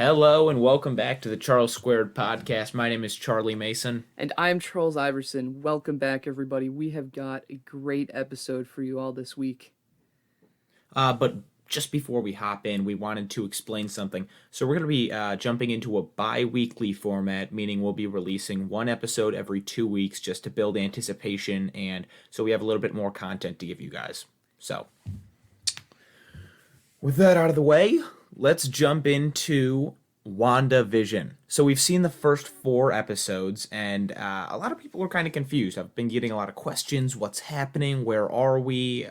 Hello and welcome back to the Charles Squared podcast. My name is Charlie Mason. And I'm Charles Iverson. Welcome back, everybody. We have got a great episode for you all this week. But just before we hop in, we wanted to explain something. So we're going to be jumping into a bi-weekly format, meaning we'll be releasing one episode every 2 weeks just to build anticipation and so we have a little bit more content to give you guys. So, with that out of the way, let's jump into WandaVision. So we've seen the first 4 episodes, and a lot of people are kind of confused. I've been getting a lot of questions. What's happening? Where are we?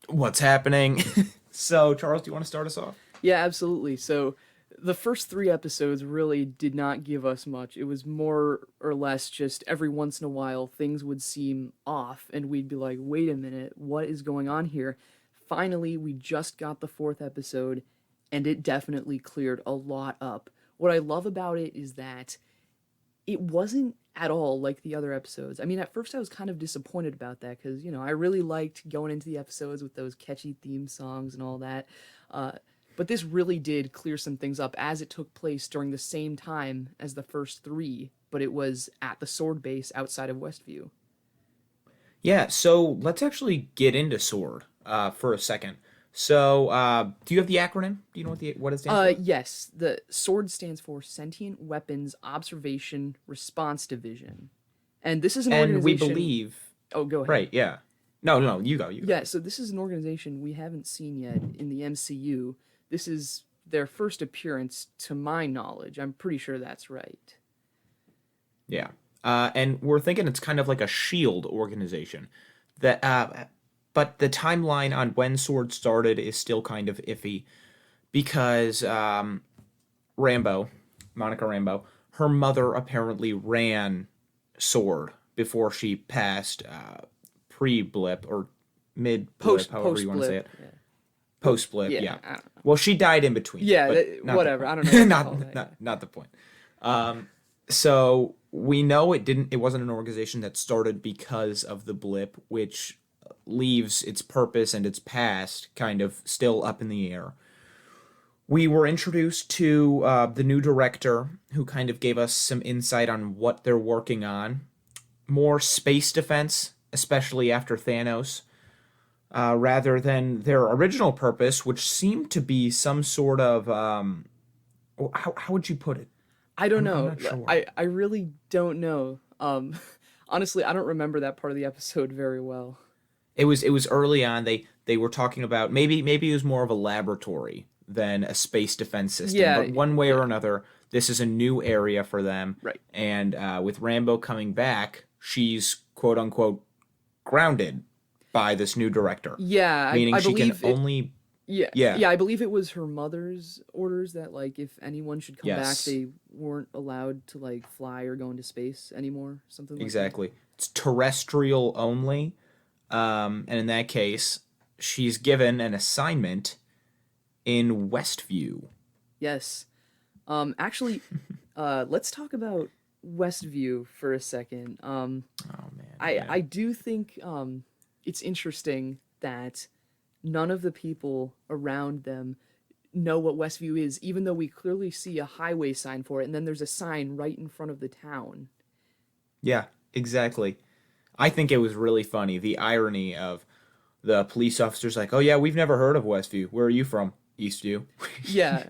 What's happening? So, Charles, do you want to start us off? Yeah, absolutely. So, the first 3 episodes really did not give us much. It was more or less just every once in a while things would seem off, and we'd be like, wait a minute, what is going on here? Finally, we just got the 4th episode, and it definitely cleared a lot up. What I love about it is that it wasn't at all like the other episodes. I mean, at first I was kind of disappointed about that because, I really liked going into the episodes with those catchy theme songs and all that. But this really did clear some things up as it took place during the same time as the first 3, but it was at the sword base outside of Westview. Yeah, so let's actually get into SWORD for a second. So, do you have the acronym? Do you know what it stands for? Yes, the SWORD stands for Sentient Weapons Observation Response Division. And this is an And we organization. believe, Oh, go ahead. right? Yeah. No, no, you go. You go. Yeah, so this is an organization we haven't seen yet in the MCU. This is their first appearance, to my knowledge. I'm pretty sure that's right. Yeah. And we're thinking it's kind of like a shield organization. That, but the timeline on when Sword started is still kind of iffy because Rambo, Monica Rambo, her mother apparently ran Sword before she passed pre-blip or mid-blip, however you want to say Post-blip. it. Yeah. Post-blip, Yeah, yeah. I don't know. Well, she died in between. Yeah, But not the whatever. point. I don't know what to not, call that. not not the point. So we know it wasn't an organization that started because of the blip, which leaves its purpose and its past kind of still up in the air. We were introduced to the new director, who kind of gave us some insight on what they're working on. More space defense, especially after Thanos, rather than their original purpose, which seemed to be some sort of how would you put it? I don't I'm know. not sure. I really don't know. Honestly, I don't remember that part of the episode very well. It was early on. They were talking about maybe it was more of a laboratory than a space defense system. Yeah, But one way or yeah, another, this is a new area for them. right. And with Rambo coming back, she's quote unquote grounded by this new director, Yeah, meaning I she can believe it. only Yeah, yeah yeah, I believe it was her mother's orders that like if anyone should come back, yes they weren't allowed to like fly or go into space anymore, something like that. exactly. It's terrestrial only. And in that case, she's given an assignment in Westview. Yes. Actually, let's talk about Westview for a second. Oh man, I yeah. do think it's interesting that none of the people around them know what Westview is, even though we clearly see a highway sign for it, and then there's a sign right in front of the town. Yeah, exactly. I think it was really funny the irony of the police officers like, "Oh yeah, we've never heard of Westview. Where are you from? Eastview." Yeah,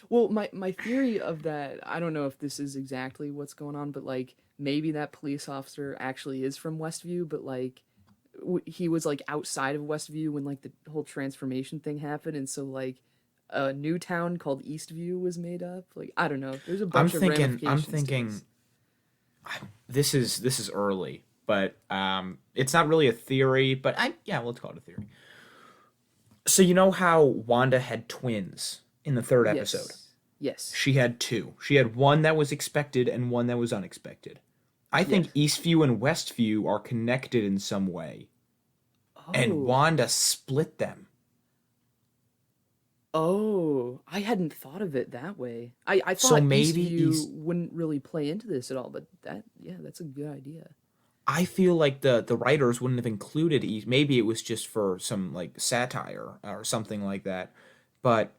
well, my theory of that, I don't know if this is exactly what's going on, but like maybe that police officer actually is from Westview, but like he was like outside of Westview when like the whole transformation thing happened, and so like a new town called Eastview was made up. Like I don't know, there's a I'm bunch of thinking I'm ramifications to thinking this. this is early, but it's not really a theory, but I yeah, let's call it a theory. So you know how Wanda had twins in the third episode? Yes, yes, She had two. She had one that was expected and one that was unexpected. I yes. think Eastview and Westview are connected in some way, and Oh, Wanda split them. oh, I hadn't thought of it that way. I So thought maybe Eastview wouldn't really play into this at all, but yeah, that's a good idea. I feel like the writers wouldn't have included maybe it was just for some like satire or something like that. But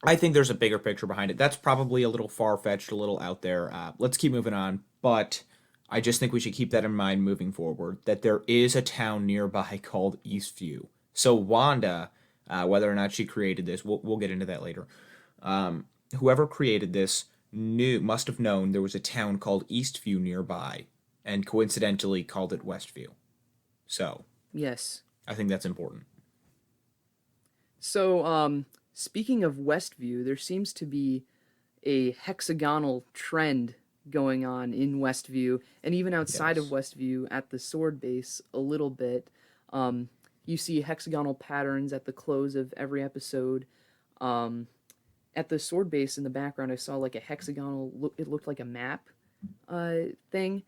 I think there's a bigger picture behind it. That's probably a little far fetched, a little out there. Let's keep moving on. But I just think we should keep that in mind moving forward. That there is a town nearby called Eastview. So Wanda, whether or not she created this, we'll get into that later. Whoever created this must have known there was a town called Eastview nearby, and coincidentally called it Westview. So Yes. I think that's important. So, speaking of Westview, there seems to be a hexagonal trend going on in Westview, and even outside of Yes. Westview at the sword base a little bit. Um, you see hexagonal patterns at the close of every episode. Um, at the sword base in the background, I saw like a hexagonal. It looked like a map thing,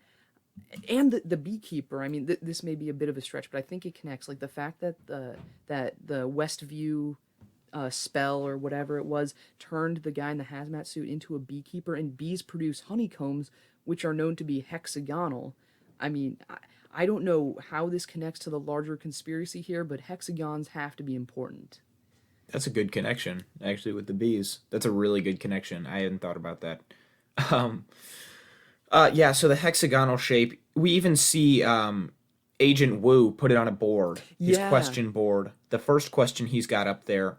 and the beekeeper. I mean, this may be a bit of a stretch, but I think it connects. Like the fact that the Westview spell or whatever it was turned the guy in the hazmat suit into a beekeeper, and bees produce honeycombs, which are known to be hexagonal. I mean, I don't know how this connects to the larger conspiracy here, but hexagons have to be important. That's a good connection, actually, with the bees. That's a really good connection. I hadn't thought about that. Um, yeah, so the hexagonal shape, we even see Agent Wu put it on a board, his Yeah. question board. The first question he's got up there,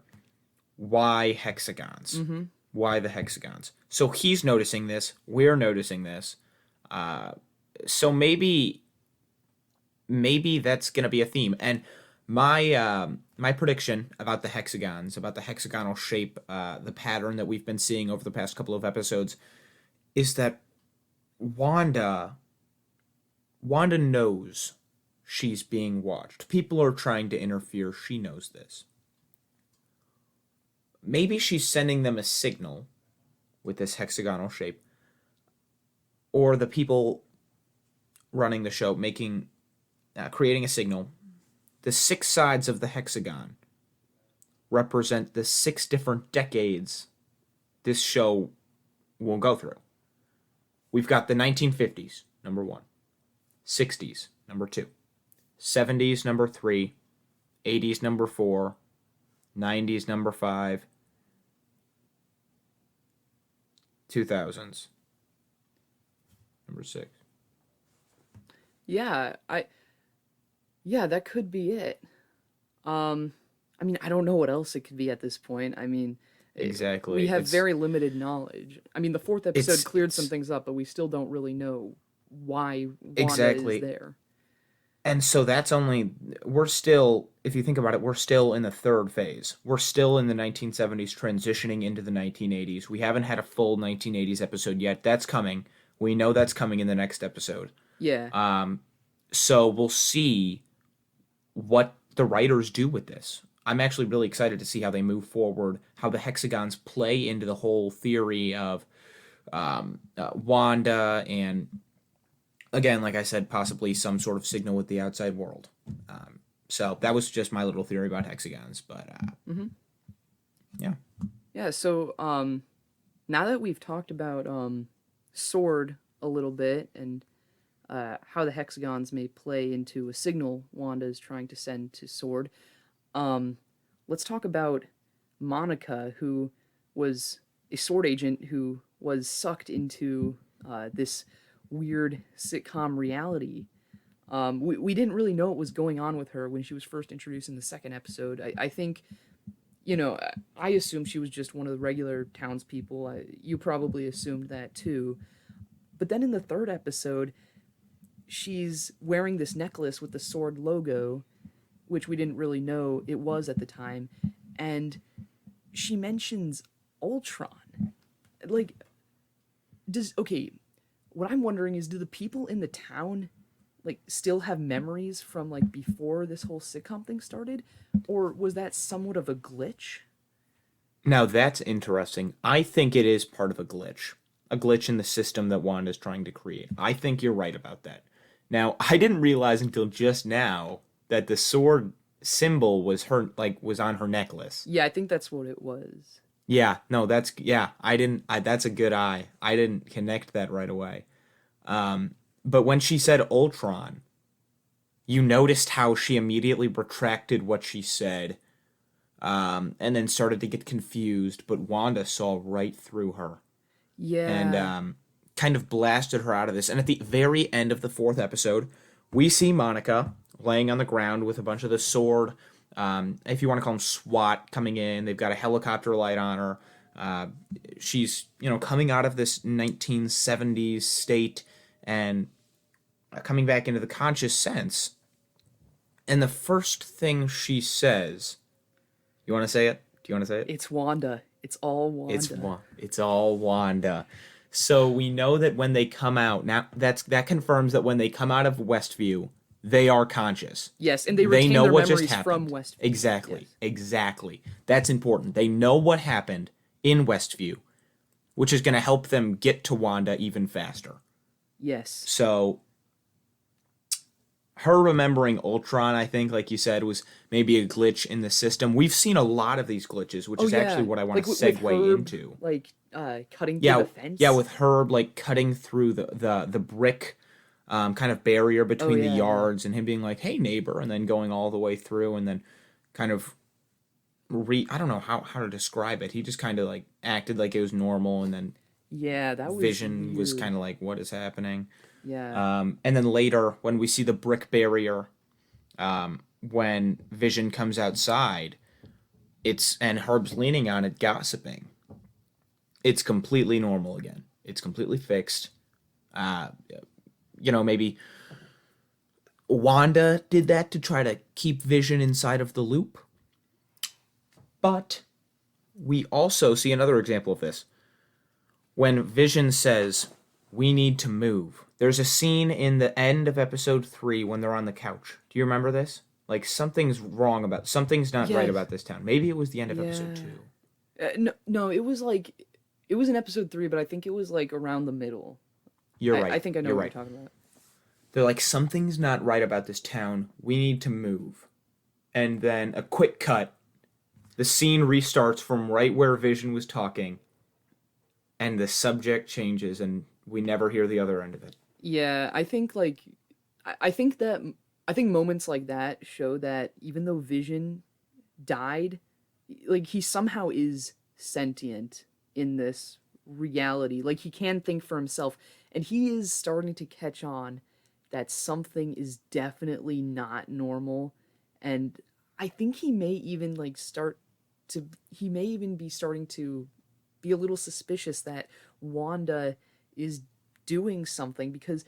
why hexagons? Mm-hmm. Why the hexagons? So he's noticing this, we're noticing this. Uh, so maybe that's gonna be a theme. And my prediction about the hexagons, about the hexagonal shape, the pattern that we've been seeing over the past couple of episodes, is that Wanda Wanda knows she's being watched. People are trying to interfere. She knows this. Maybe she's sending them a signal with this hexagonal shape, or the people running the show creating a signal. The six sides of the hexagon represent the six different decades this show will go through. We've got the 1950s, number one, 60s, number two, 70s, number three, 80s, number four, 90s, number five, 2000s, number six. Yeah, yeah, that could be it. Um, I mean, I don't know what else it could be at this point. I mean, we Exactly. have very limited knowledge. I mean, the fourth episode cleared some It's things up, but we still don't really know why Wanda is exactly. there. And so that's only, we're still, if you think about it, we're still in the third phase. We're still in the 1970s transitioning into the 1980s. We haven't had a full 1980s episode yet. That's coming. We know that's coming in the next episode. Yeah, Um, so we'll see what the writers do with this. I'm actually really excited to see how they move forward, how the hexagons play into the whole theory of Wanda, and again, like I said, possibly some sort of signal with the outside world. So that was just my little theory about hexagons, but hmm yeah, yeah. So, now that we've talked about Sword a little bit and how the hexagons may play into a signal Wanda is trying to send to Sword, um, let's talk about Monica, who was a sword agent who was sucked into this weird sitcom reality. We didn't really know what was going on with her when she was first introduced in the second episode. I think, I assumed she was just one of the regular townspeople. You probably assumed that too. But then in the third episode, she's wearing this necklace with the sword logo, which we didn't really know it was at the time. And she mentions Ultron. Like, okay, what I'm wondering is, do the people in the town like still have memories from like before this whole sitcom thing started, or was that somewhat of a glitch? now that's interesting. I think it is part of a glitch in the system that Wanda's trying to create. I think you're right about that. Now, I didn't realize until just now that the sword symbol was on her necklace. Yeah, I think that's what it was. Yeah, no, I didn't that's a good eye. I didn't connect that right away. But when she said Ultron, you noticed how she immediately retracted what she said and then started to get confused, but Wanda saw right through her and Yeah. kind of blasted her out of this. And at the very end of the fourth episode, we see Monica laying on the ground with a bunch of the sword, if you want to call them SWAT, coming in. They've got a helicopter light on her. Uh, she's coming out of this 1970s state and coming back into the conscious sense. And the first thing she says, you want to say it? Do you want to say it? It's Wanda. It's all Wanda. It's all Wanda. So we know that when they come out, now that confirms that when they come out of Westview, they are conscious. Yes, and they They retain know their what just memories from happened. Westview. Exactly. Yes. Exactly. That's important. They know what happened in Westview, which is going to help them get to Wanda even faster. Yes. So her remembering Ultron, I think, like you said, was maybe a glitch in the system. We've seen a lot of these glitches, which Oh is yeah. actually what I want Like to with segue Herb, into. like cutting through Yeah, the fence. yeah, with Herb like cutting through the brick kind of barrier Oh between the yeah, yeah. yards, and him being like, "Hey neighbor," and then going all the way through, and then kind of I don't know how to describe it. He just kind of like acted like it was normal, and then Yeah, that was Vision was weird. kind of like, "What is happening?" Yeah. And then later when we see the brick barrier, when Vision comes outside, it's and Herb's leaning on it, gossiping. It's completely normal again. It's completely fixed. Uh, maybe Wanda did that to try to keep Vision inside of the loop. But we also see another example of this. When Vision says, "We need to move," there's a scene in the end of episode 3 when they're on the couch. Do you remember this? Like something's not right Yeah. about this town. Maybe it was the end of episode Yeah. 2. No, no, it was in episode 3, but I think it was like around the middle. You're I right. think I know You're what you're right. talking about. They're like, something's not right about this town. We need to move. And then a quick cut. The scene restarts from right where Vision was talking, and the subject changes, and we never hear the other end of it. Yeah, I think like I think that I think moments like that show that even though Vision died, like he somehow is sentient in this reality. Like he can think for himself, and he is starting to catch on that something is definitely not normal. And I think he may even he may even be starting to be a little suspicious that Wanda is doing something, because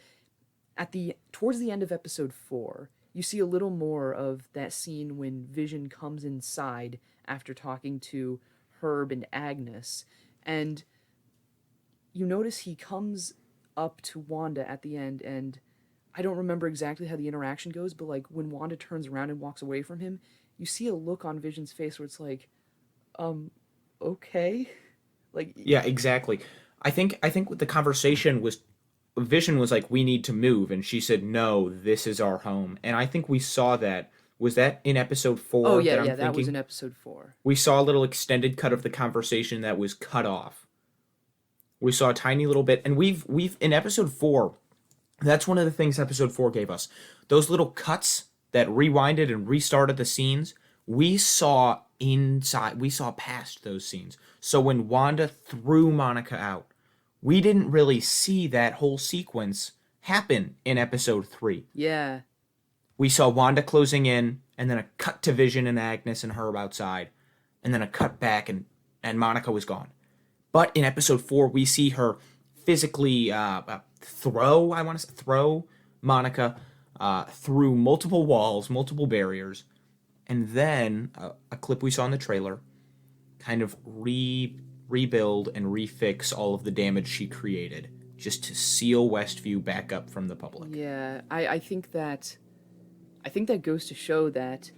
at the towards the end of episode 4, you see a little more of that scene when Vision comes inside after talking to Herb and Agnes, and you notice he comes up to Wanda at the end, and I don't remember exactly how the interaction goes, but like when Wanda turns around and walks away from him, you see a look on Vision's face where it's like, um, okay, like Yeah, exactly. I think the conversation was Vision was like, "We need to move," and she said, "No, this is our home." And I think we saw that. Was that in episode oh 4 yeah, that I'm yeah, that was in thinking? episode 4. We saw a little extended cut of the conversation that was cut off. We saw a tiny little bit, and we've in episode 4. That's one of the things episode 4 gave us. Those little cuts that rewinded and restarted the scenes. We saw inside. We saw past those scenes. So when Wanda threw Monica out, we didn't really see that whole sequence happen in episode 3. Yeah, We saw Wanda closing in, and then a cut to Vision and Agnes and Herb outside, and then a cut back, and Monica was gone. But in episode 4, we see her physically throw Monica through multiple walls, multiple barriers, and then a clip we saw in the trailer kind of rebuild and refix all of the damage she created just to seal Westview back up from the public. yeah. I think that goes to show that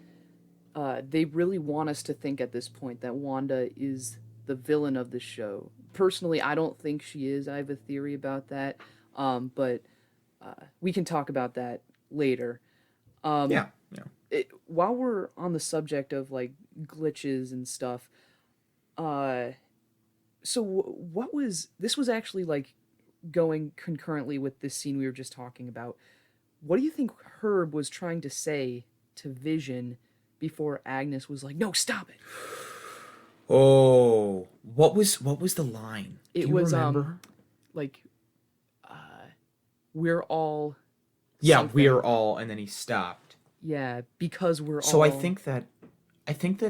they really want us to think at this point that Wanda is the villain of the show. Personally, I don't think she is. I have a theory about that, but we can talk about that later. Um, Yeah, yeah. while we're on the subject of like glitches and stuff, uh, so what was this was actually like going concurrently with this scene we were just talking about. What do you think Herb was trying to say to Vision? before Agnes was like, "No, stop it." Oh, what was the line? Do It you was remember? like we're all Yeah, something. we're all, and then he stopped. Yeah, because we're So I all. think that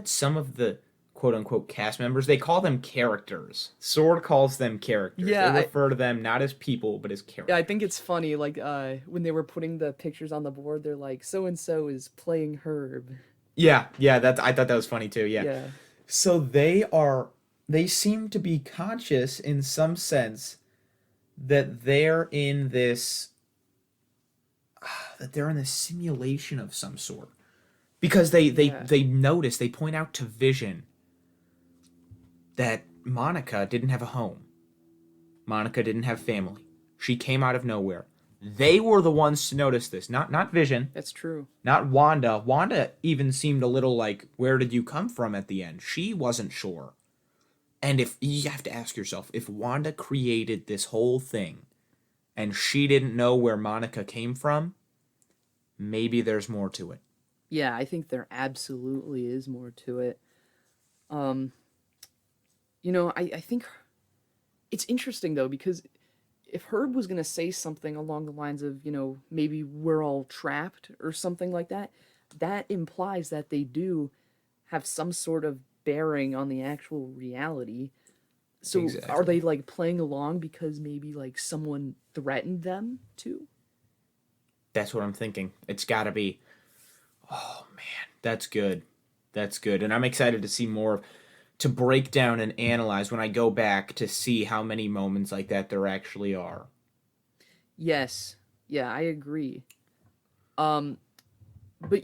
some of the quote unquote cast members, they call them characters. Sword calls them characters. They Yeah, refer to them not as people but as yeah, I think characters. it's funny. Like when they were putting the pictures on the board, they're like, "So and so is playing Herb." Yeah, yeah, that's I thought that was funny too. Yeah. Yeah, So they seem to be conscious in some sense that they're in this simulation of some sort. Because yeah, they notice, they point out to Vision that Monica didn't have a home. Monica didn't have family. She came out of nowhere. They were the ones to notice this, not Vision, that's true. not Wanda. Wanda even seemed a little like, "Where did you come from?" at the end. She wasn't sure. And if you have to ask yourself, if Wanda created this whole thing and she didn't know where Monica came from, maybe there's more to it. Yeah, I think there absolutely is more to it. Um, I think it's interesting though because if Herb was gonna say something along the lines of, maybe we're all trapped or something like that, that implies that they do have some sort of bearing on the actual reality. So are Exactly. they like playing along because maybe like someone threatened them to? That's what I'm thinking. It's got to be. Oh man, that's good. That's good. And I'm excited to see more to break down and analyze when I go back to see how many moments like that there actually are. Yes. Yeah, I agree. Um, but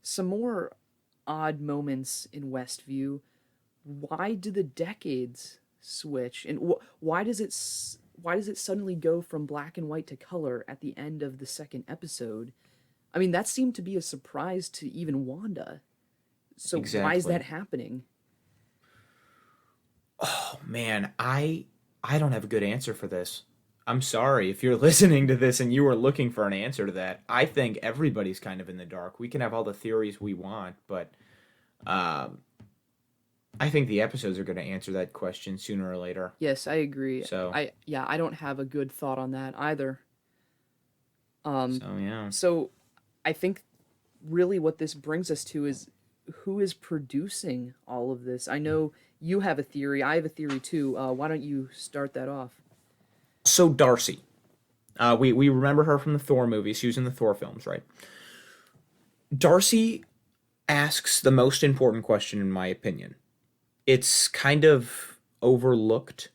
some more odd moments in Westview. Why do the decades switch, and why does it suddenly go from black and white to color at the end of the second episode? I mean, that seemed to be a surprise to even Wanda. So why is that Exactly. happening? Oh man, I don't have a good answer for this. I'm sorry if you're listening to this and you are looking for an answer to that. I think everybody's kind of in the dark. We can have all the theories we want, but um, I think the episodes are going to answer that question sooner or later. Yes, I agree. So, I don't have a good thought on that either. Um, so yeah. so I think really what this brings us to is who is producing all of this. I know you have a theory. I have a theory too. Why don't you start that off? So Darcy, we remember her from the Thor movies. She was in the Thor films, right? Darcy asks the most important question, in my opinion. It's kind of overlooked.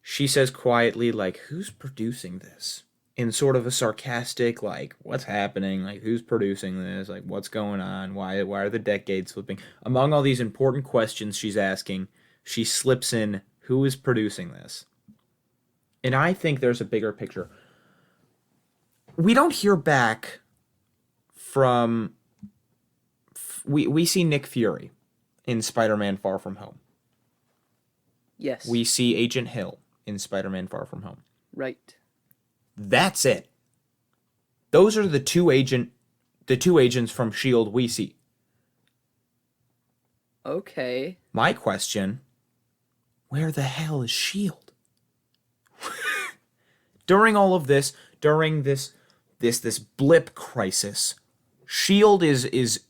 She says quietly, like, "Who's producing this?" In sort of a sarcastic, like, "What's happening? Like, who's producing this? Like, what's going on? Why are the decades slipping?" Among all these important questions she's asking, she slips in, "Who is producing this?" And I think there's a bigger picture. We don't hear back from. We see Nick Fury in Spider-Man Far From Home. Yes, We see Agent Hill in Spider-Man Far From Home. right. That's it. Those are the two agents from Shield we see. Okay. My question, where the hell is Shield? During all of this, during this blip crisis, Shield is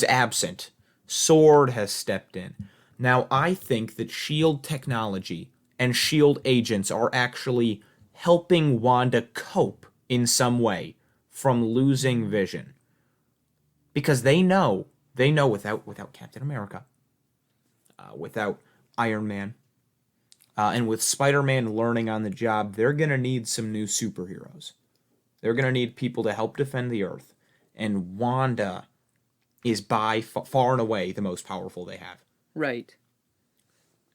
absent. Sword has stepped in. Now I think that Shield technology and Shield agents are actually helping Wanda cope in some way from losing Vision because they know without Captain America, without Iron Man, and with Spider-Man learning on the job, they're gonna need some new superheroes. They're gonna need people to help defend the Earth, and Wanda is by far and away the most powerful they have. Right.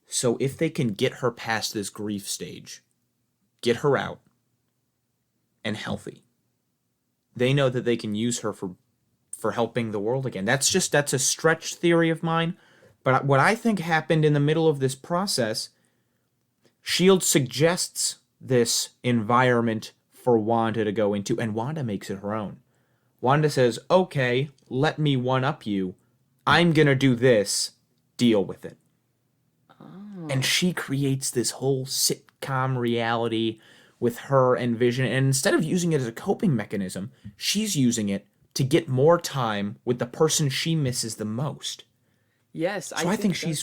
So if they can get her past this grief stage, get her out and healthy, they know that they can use her for helping the world again. That's a stretched theory of mine, but what I think happened in the middle of this process, Shield suggests this environment for Wanda to go into, and Wanda makes it her own. Wanda says, okay, let me one up you. I'm gonna do this. Deal with it. And Oh. she creates this whole sitcom reality with her and Vision. And instead of using it as a coping mechanism, she's using it to get more time with the person she misses the most. Yes, I So I think think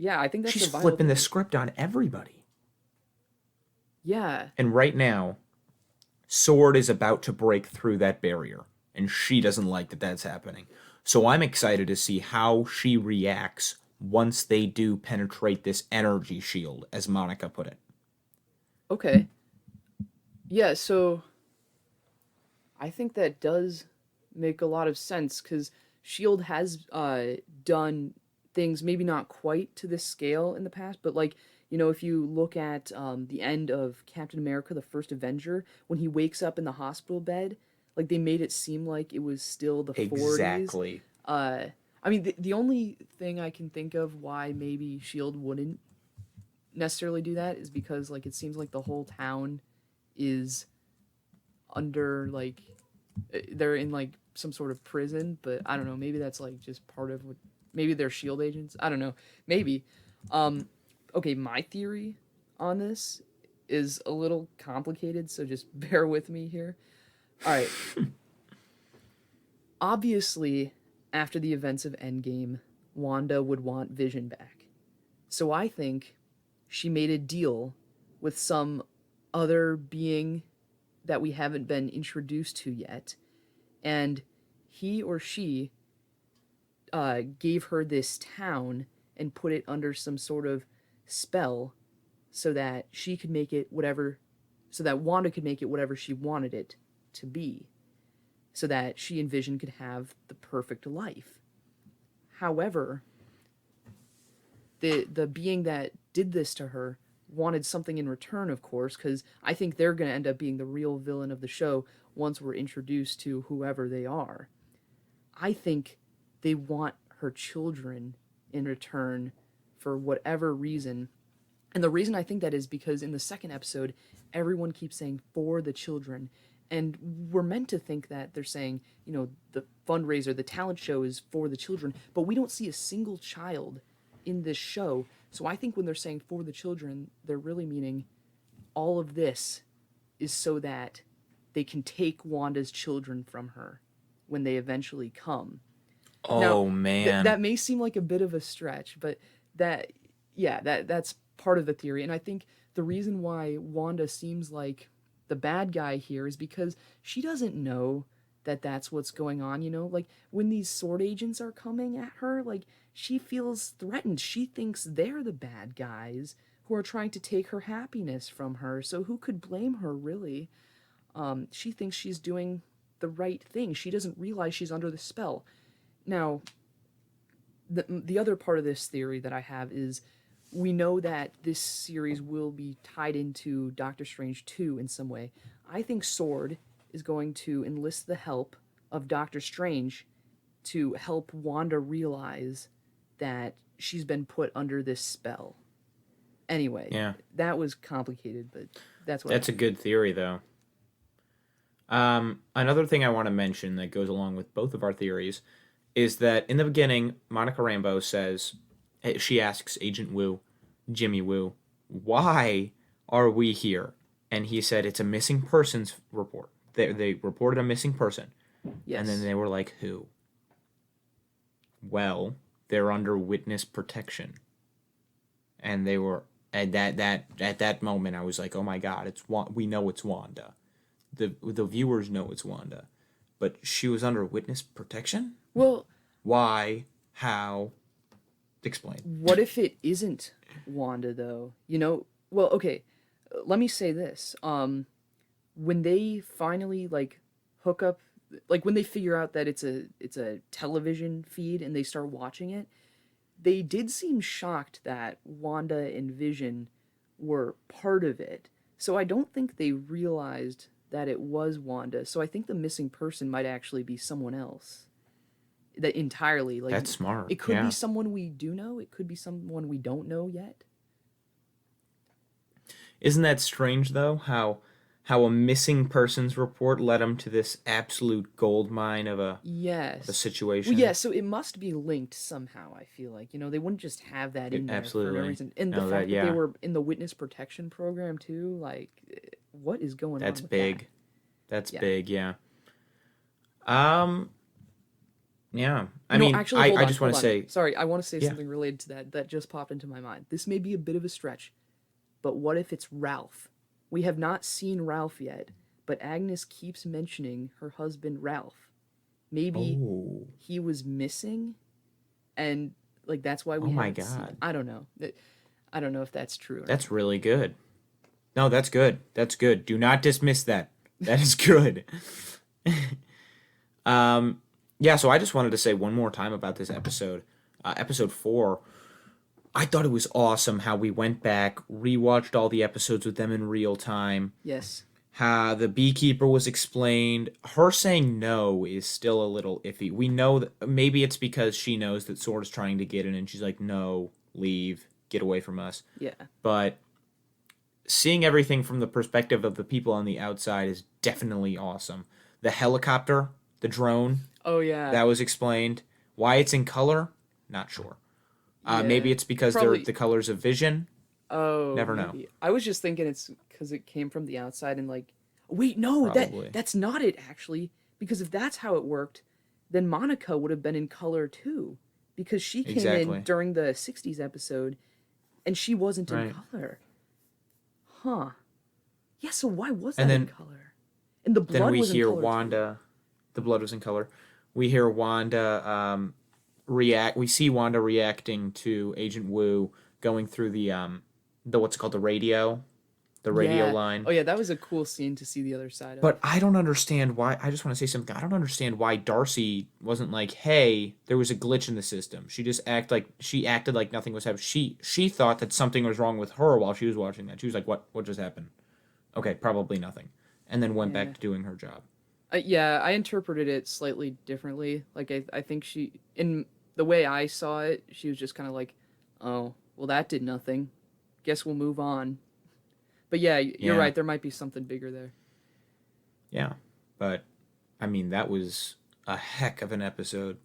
I think that's she's a vital flipping the thing. script on everybody. Yeah. And right now, Sword is about to break through that barrier, and she doesn't like that that's happening. So I'm excited to see how she reacts once they do penetrate this energy shield, as Monica put it. Okay. Yeah, so I think that does make a lot of sense because Shield has done things maybe not quite to this scale in the past, but like if you look at the end of Captain America: The First Avenger, when he wakes up in the hospital bed, like they made it seem like it was still the 40s. Exactly. Uh, I mean, the only thing I can think of why maybe Shield wouldn't necessarily do that is because like it seems like the whole town is under like they're in like some sort of prison, but I don't know. Maybe that's like just part of what. Maybe they're Shield agents. I don't know. Maybe. Um, okay, my theory on this is a little complicated, so just bear with me here. All right. Obviously, after the events of Endgame, Wanda would want Vision back. So I think she made a deal with some other being that we haven't been introduced to yet, and he or she gave her this town and put it under some sort of spell so that she could make it whatever, so that Wanda could make it whatever she wanted it to be, so that she and Vision could have the perfect life. However, the being that did this to her wanted something in return, of course, because I think they're going to end up being the real villain of the show once we're introduced to whoever they are. I think they want her children in return for whatever reason. And the reason I think that is because in the second episode, everyone keeps saying for the children. And we're meant to think that they're saying, the fundraiser, the talent show is for the children, but we don't see a single child in this show. So I think when they're saying for the children, they're really meaning all of this is so that they can take Wanda's children from her when they eventually come. Now, Oh man. that may seem like a bit of a stretch, but that yeah, that's part of the theory. And I think the reason why Wanda seems like the bad guy here is because she doesn't know that that's what's going on, Like when these sword agents are coming at her, like she feels threatened. She thinks they're the bad guys who are trying to take her happiness from her. So who could blame her really? She thinks she's doing the right thing. She doesn't realize she's under the spell. Now, the other part of this theory that I have is we know that this series will be tied into Doctor Strange 2 in some way. I think Sword is going to enlist the help of Doctor Strange to help Wanda realize that she's been put under this spell. Anyway, Yeah. that was complicated, but that's what I That's a think. good theory though. Another thing I want to mention that goes along with both of our theories is that in the beginning, Monica Rambeau says, she asks Agent Woo, Jimmy Woo, why are we here? And he said, it's a missing persons report. They reported a missing person. And then Yes. they were like, who? Well, they're under witness protection. And they were at that moment I was like, "Oh my god, we know it's Wanda. The viewers know it's Wanda." But she was under witness protection? Well, Why? How? Explain. what if it isn't Wanda though? Well, okay, let me say this. When they finally like hook up, like when they figure out that it's a television feed and they start watching it, they did seem shocked that Wanda and Vision were part of it. So I don't think they realized that it was Wanda. So I think the missing person might actually be someone else. That entirely, like, That's smart. it could be Yeah. someone we do know, it could be someone we don't know yet. Isn't that strange though? how a missing persons report led him to this absolute gold mine of a Yes. Well, situation. yeah, so it must be linked somehow, I feel like. You know, they wouldn't just have that in there for no Absolutely. reason. And the No, that fact that they yeah, were in the witness protection program too, like, what is going on that's with that? big. That's Yeah. big. Yeah. Um. Yeah. I You know, mean, actually, hold I on, just want hold to on. say, Sorry, I want to say yeah. something related to that just popped into my mind. This may be a bit of a stretch, but what if it's Ralph? We have not seen Ralph yet, but Agnes keeps mentioning her husband Ralph. Maybe Oh. he was missing and like that's why Oh we my haven't seen. God. I don't know. I don't know if that's true or not. That's really good. No, that's good. That's good. Do not dismiss that. That is good. Um, yeah, so I just wanted to say one more time about this episode. Episode 4. I thought it was awesome how we went back, rewatched all the episodes with them in real time. Yes. How the beekeeper was explained. Her saying no is still a little iffy. We know that maybe it's because she knows that Sword is trying to get in and she's like, no, leave, get away from us. Yeah. But seeing everything from the perspective of the people on the outside is definitely awesome. The helicopter, the drone, Oh yeah. that was explained. Why it's in color, not sure. Maybe Yeah. it's because they're Probably. the colors of vision. Oh, Never know. maybe. I was just thinking it's because it came from the outside and like. Wait, no, Probably. that's not it actually. Because if that's how it worked, then Monica would have been in color too, because she came in Exactly. during the '60s episode, and she wasn't in Right. color. Huh. Yeah. So why was And that in then color? And the then blood we was in hear color too. Wanda. The blood was in color. We hear Wanda react. We see Wanda reacting to Agent Wu going through the what's it called, the radio Yeah. line. Oh yeah, that was a cool scene to see the other side of. But I don't understand why. I just want to say something. I don't understand why Darcy wasn't like, "Hey, there was a glitch in the system." She acted like nothing was happening. She thought that something was wrong with her while she was watching that. She was like, "What? What just happened?" Okay, probably nothing, and then went back Yeah. to doing her job. Yeah, I interpreted it slightly differently. Like I think she in the way I saw it, she was just kind of like, "Oh, well that did nothing. Guess we'll move on." But yeah, you're Yeah, right. There might be something bigger there. yeah, but I mean that was a heck of an episode.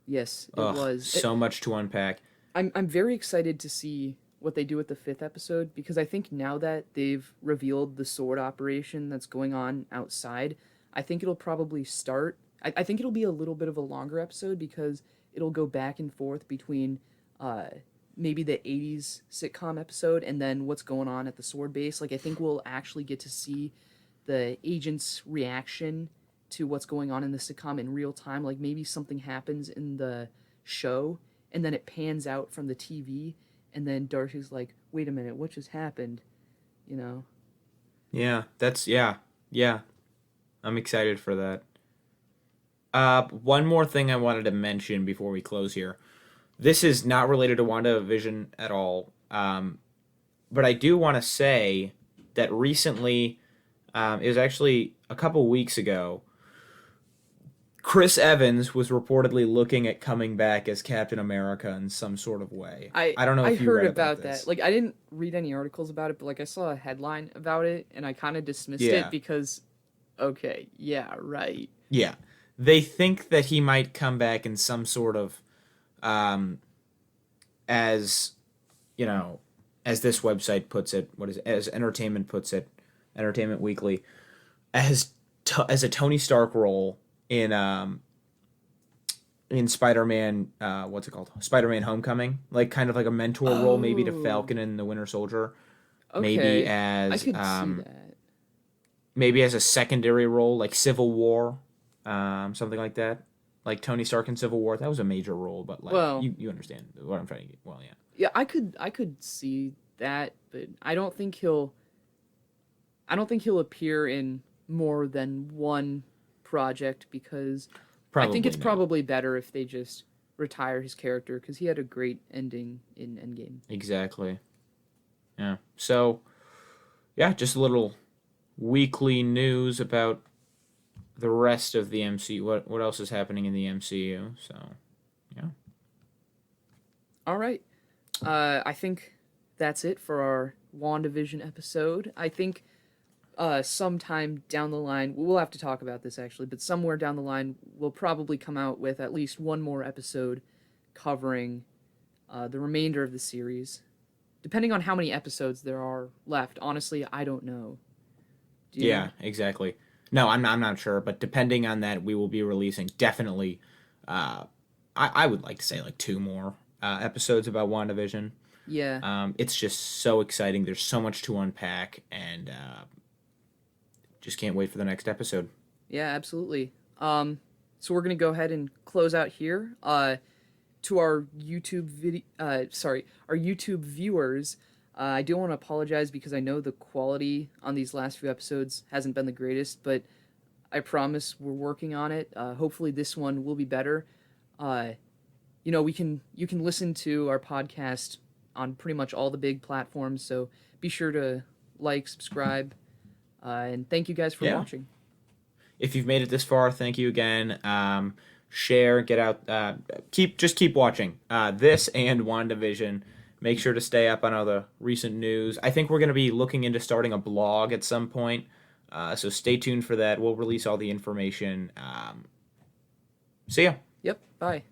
Yes, it Ugh, was. so much to unpack. I'm very excited to see what they do with the fifth episode because I think now that they've revealed the sword operation that's going on outside, I think it'll probably start. I think it'll be a little bit of a longer episode because it'll go back and forth between uh, maybe the 80s sitcom episode and then what's going on at the sword base. Like, I think we'll actually get to see the agent's reaction to what's going on in the sitcom in real time. Like, maybe something happens in the show and then it pans out from the TV, and then Darcy's like, "Wait a minute, what just happened?" You know? Yeah, yeah. I'm excited for that. One more thing I wanted to mention before we close here. This is not related to WandaVision at all. But I do want to say that recently, it was actually a couple weeks ago, Chris Evans was reportedly looking at coming back as Captain America in some sort of way. I I don't know I if you heard read about about that. this. Like, I didn't read any articles about it, but like I saw a headline about it, and I kind of dismissed it Yeah, because, okay, yeah, right, yeah. They think that he might come back in some sort of, um, as you know, as this website puts it, what is it, as Entertainment puts it, Entertainment Weekly, as a Tony Stark role in Spider-Man, what's it called? Spider-Man: Homecoming, like kind of like a mentor role, maybe to oh, Falcon and the Winter Soldier, maybe okay, I as could see that. maybe as a secondary role, like Civil War, something like that, like Tony Stark in Civil War. That was a major role, but like Well, you understand what I'm trying to get. Well, yeah, yeah, I could see that, but I don't think he'll appear in more than one project because I think probably it's not. probably better if they just retire his character because he had a great ending in Endgame. Exactly. Yeah. So yeah, just a little weekly news about the rest of the MCU. What else is happening in the MCU? So yeah. All right. I think that's it for our WandaVision episode. I think sometime down the line, we'll have to talk about this actually, but somewhere down the line, we'll probably come out with at least one more episode covering the remainder of the series. Depending on how many episodes there are left, honestly, I don't know. Do you know? Yeah, exactly. No, I'm not sure, but depending on that, we will be releasing definitely. Uh, I would like to say like two more episodes about WandaVision. Yeah, It's just so exciting. There's so much to unpack, and just can't wait for the next episode. yeah, absolutely. So we're gonna go ahead and close out here. To our our YouTube viewers, I do want to apologize because I know the quality on these last few episodes hasn't been the greatest, but I promise we're working on it. Hopefully, this one will be better. Uh, you can listen to our podcast on pretty much all the big platforms, so be sure to like, subscribe, and thank you guys for Yeah. watching. If you've made it this far, thank you again. Share, get out, keep watching this and WandaVision. Make sure to stay up on all the recent news. I think we're going to be looking into starting a blog at some point, so stay tuned for that. We'll release all the information. See ya. Yep, bye.